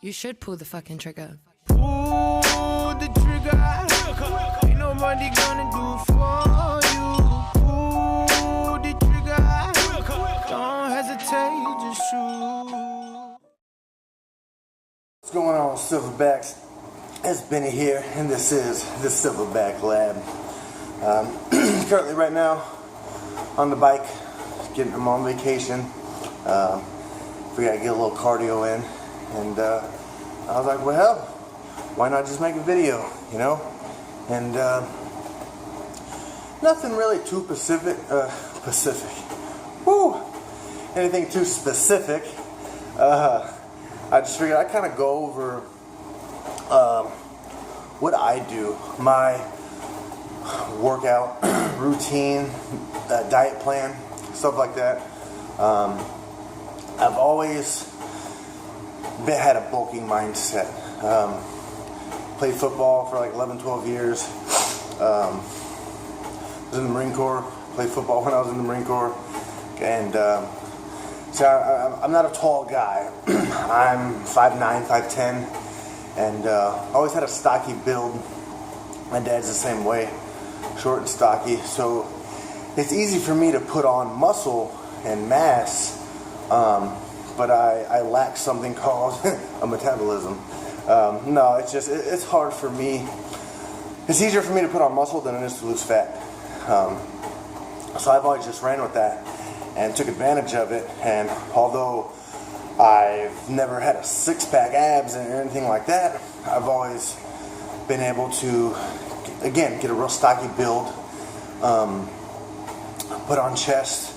you should pull the fucking trigger. Pull the trigger. Ain't nobody gonna do for you. Pull the trigger. Don't hesitate, just shoot. What's going on, Silverbacks? It's Benny here, and this is the Silverback Lab. Currently, right now, on the bike, I'm on vacation. We gotta get a little cardio in, and I was like, well, hell, why not just make a video, you know? And nothing really too anything too specific. I just figured I'd kind of go over what I do, my workout routine, diet plan, stuff like that. I've always had a bulking mindset. Played football for like 11, 12 years. Was in the Marine Corps. Played football when I was in the Marine Corps. And so I'm not a tall guy. I'm 5'9", 5'10", and always had a stocky build. My dad's the same way, short and stocky. So it's easy for me to put on muscle and mass, but I lack something called a metabolism. No, it's hard for me. It's easier for me to put on muscle than it is to lose fat. So I've always just ran with that and took advantage of it. And although I've never had a six-pack abs or anything like that, I've always been able to, again, get a real stocky build, put on chest.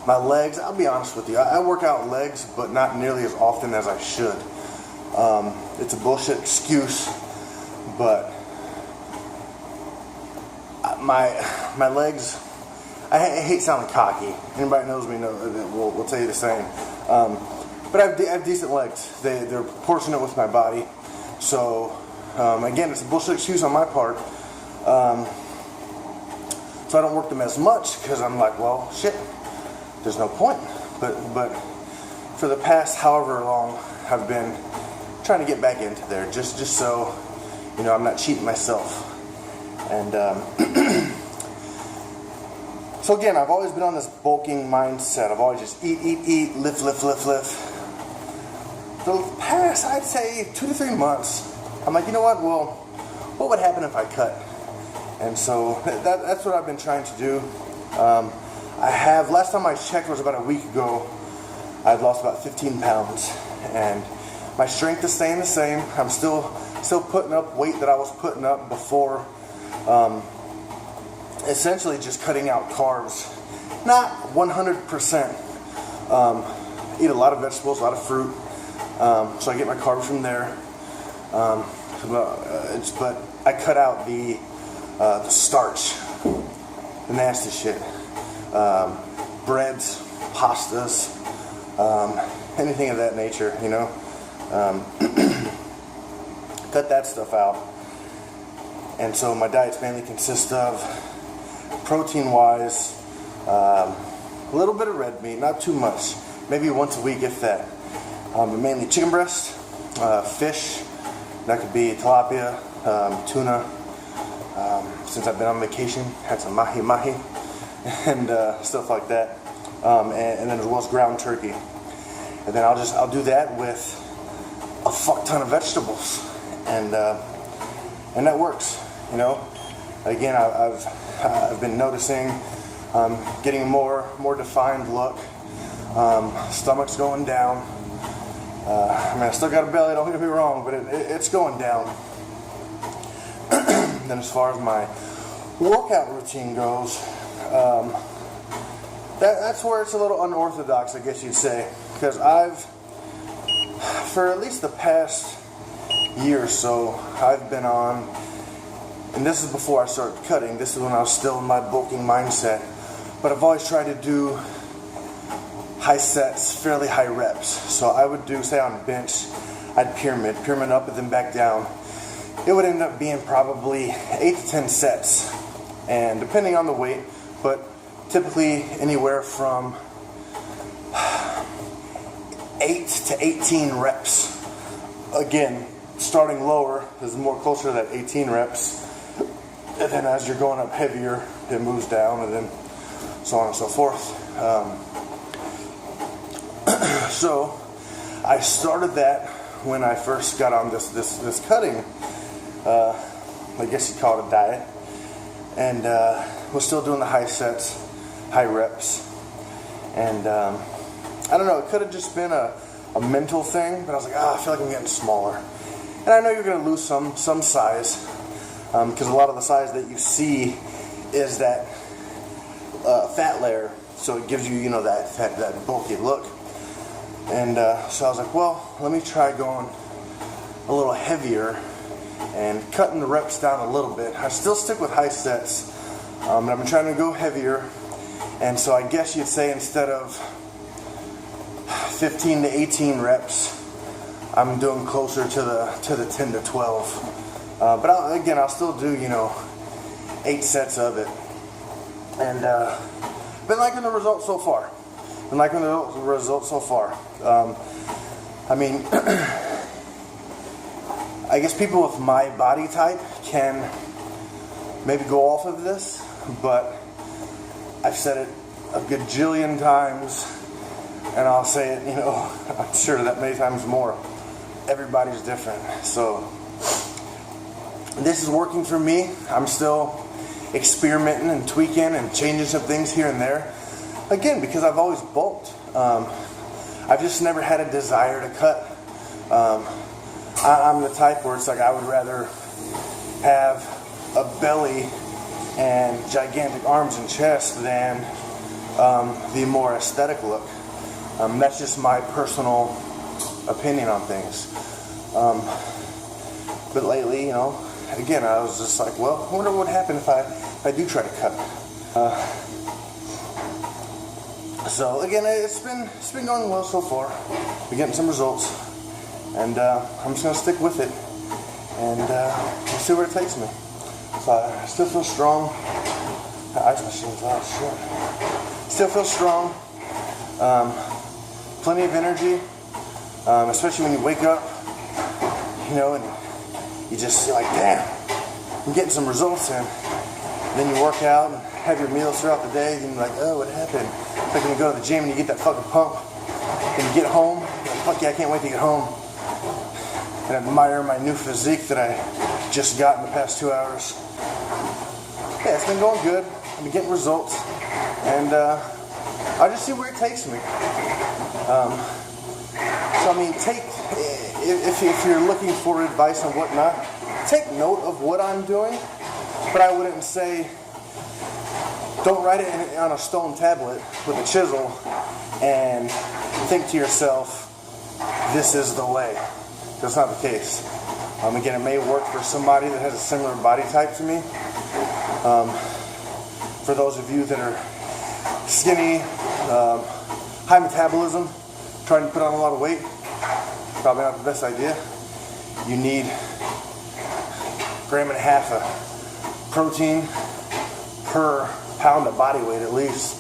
My legs, I'll be honest with you, I work out legs, but not nearly as often as I should. It's a bullshit excuse, but my legs, I hate sounding cocky. Anybody knows me will tell you the same. But I have decent legs. They're proportionate with my body. So again, it's a bullshit excuse on my part. So I don't work them as much because I'm like, well, shit, there's no point. But for the past however long, I've been trying to get back into there, just so you know I'm not cheating myself. And so again, I've always been on this bulking mindset. I've always just eat, lift. For the past, I'd say 2 to 3 months, I'm like, you know what? Well, what would happen if I cut? And so that's what I've been trying to do. Last time I checked was about a week ago. I'd lost about 15 pounds, and my strength is staying the same. I'm still putting up weight that I was putting up before. Essentially just cutting out carbs. Not 100%. Eat a lot of vegetables, a lot of fruit. So I get my carbs from there. But I cut out the starch, the nasty shit. Breads, pastas, anything of that nature, you know. Cut that stuff out. And so my diets mainly consist of, protein-wise, a little bit of red meat, not too much, maybe once a week if that. But mainly chicken breast, fish, that could be tilapia, tuna. Since I've been on vacation, had some mahi and stuff like that. And then as well as ground turkey. And then I'll do that with a fuck ton of vegetables, and that works, you know. Again, I've been noticing getting a more defined look. Stomach's going down. I mean, I still got a belly, don't get me wrong, but it's going down. Then as far as my workout routine goes, that's where it's a little unorthodox, I guess you'd say, because for at least the past year or so, I've been on, and this is before I started cutting, this is when I was still in my bulking mindset, but I've always tried to do high sets, fairly high reps. So I would do, say on bench, I'd pyramid up and then back down. It would end up being probably 8 to 10 sets, and depending on the weight, but typically anywhere from 8 to 18 reps. Again, starting lower is more closer to that 18 reps. And then as you're going up heavier, it moves down, and then so on and so forth. So I started that when I first got on this cutting, I guess you'd call it a diet, and was still doing the high sets, high reps, and I don't know, it could have just been a mental thing, but I was like, I feel like I'm getting smaller. And I know you're going to lose some size, because a lot of the size that you see is that fat layer, so it gives you, that bulky look. And so I was like, well, let me try going a little heavier and cutting the reps down a little bit. I still stick with high sets, and I've been trying to go heavier. And so I guess you'd say instead of 15 to 18 reps, I'm doing closer to the 10 to 12. But I'll still do 8 sets of it. And been liking the results so far. I mean, I guess people with my body type can maybe go off of this, but I've said it a gajillion times, and I'll say it, I'm sure that many times more. Everybody's different. So this is working for me. I'm still experimenting and tweaking and changing some things here and there. Again, because I've always bulked. I've just never had a desire to cut. I'm the type where it's like I would rather have a belly and gigantic arms and chest than the more aesthetic look. That's just my personal opinion on things. But lately, again, I was just like, well, I wonder what would happen if I do try to cut. So again, it's been going well so far. We're getting some results, and I'm just gonna stick with it, and we'll see where it takes me. So I still feel strong. The ice machine's out, shit. Still feel strong. Plenty of energy, especially when you wake up, and you just feel like, damn, I'm getting some results in. Then you work out and have your meals throughout the day, and you're like, oh, what happened? It's like when you go to the gym and you get that fucking pump, and you get home, you're like, fuck yeah, I can't wait to get home and admire my new physique that I just got in the past 2 hours. Yeah, it's been going good. I've been getting results, and I'll just see where it takes me. So I mean, if you're looking for advice and whatnot, take note of what I'm doing, but I wouldn't say, don't write it on a stone tablet with a chisel and think to yourself, this is the way. That's not the case. Again, it may work for somebody that has a similar body type to me. For those of you that are skinny, high metabolism, trying to put on a lot of weight, probably not the best idea. You need 1.5 grams of protein per pound of body weight at least.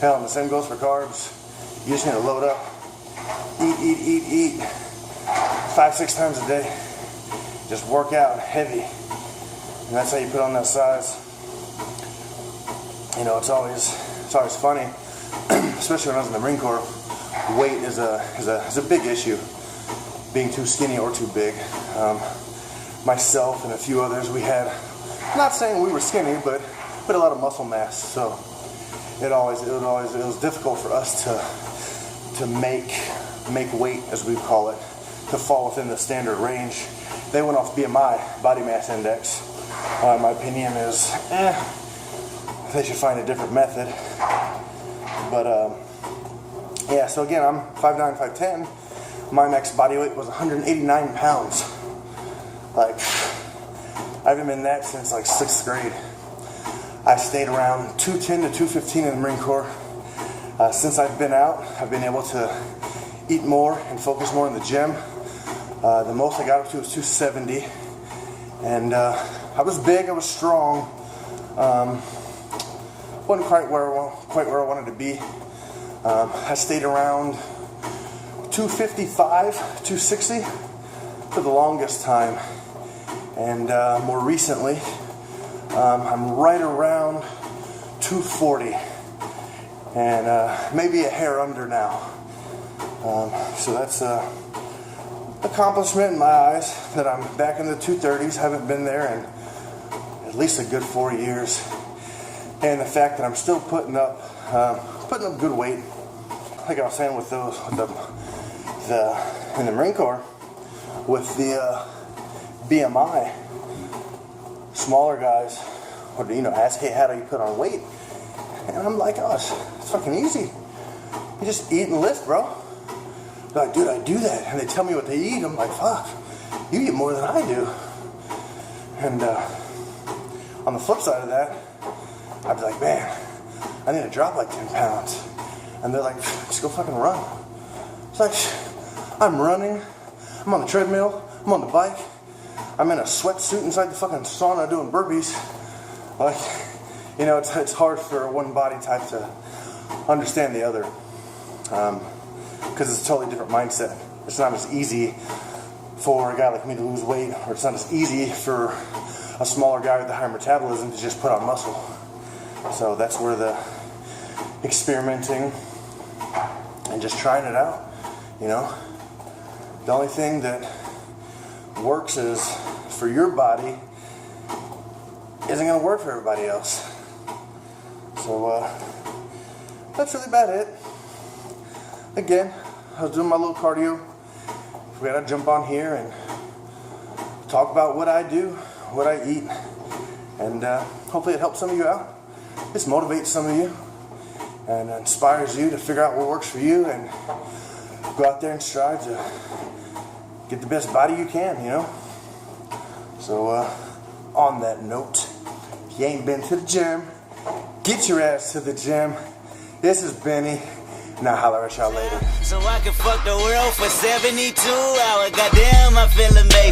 Hell, and the same goes for carbs. You just need to load up. Eat 5-6 times a day. Just work out heavy. And that's how you put on that size. It's always funny, especially when I was in the Marine Corps. Weight is a big issue. Being too skinny or too big. Myself and a few others, we had, not saying we were skinny, but a lot of muscle mass. So it was difficult for us to make weight, as we call it, to fall within the standard range. They went off BMI, body mass index. My opinion is, they should find a different method. But yeah, so again, I'm 5'9", 5'10". My max body weight was 189 pounds. Like, I haven't been that since like 6th grade. I stayed around 210 to 215 in the Marine Corps. Since I've been out, I've been able to eat more and focus more in the gym. The most I got up to was 270. And I was big, I was strong. Wasn't quite where I wanted to be. I stayed around 255, 260 for the longest time. And more recently, I'm right around 240. And maybe a hair under now. So that's an accomplishment in my eyes that I'm back in the 230s. Haven't been there in at least a good 4 years. And the fact that I'm still putting up good weight, like I was saying with in the Marine Corps, with the BMI, smaller guys would ask, hey, how do you put on weight? And I'm like, oh, it's fucking easy. You just eat and lift, bro. They're like, dude, I do that. And they tell me what they eat. I'm like, fuck, you eat more than I do. And on the flip side of that, I'd be like, man, I need to drop like 10 pounds. And they're like, just go fucking run. It's like, I'm running, I'm on the treadmill, I'm on the bike, I'm in a sweatsuit inside the fucking sauna doing burpees. Like, it's hard for one body type to understand the other. Because it's a totally different mindset. It's not as easy for a guy like me to lose weight, or it's not as easy for a smaller guy with a higher metabolism to just put on muscle. So that's where the experimenting and just trying it out, The only thing that works is for your body isn't going to work for everybody else. So that's really about it. Again, I was doing my little cardio. We gotta jump on here and talk about what I do, what I eat, and hopefully it helps some of you out. This motivates some of you and inspires you to figure out what works for you and go out there and strive to get the best body you can, So on that note, if you ain't been to the gym, get your ass to the gym. This is Benny. Now holler at y'all later. So I can fuck the world for 72 hours. Goddamn, I feel amazing.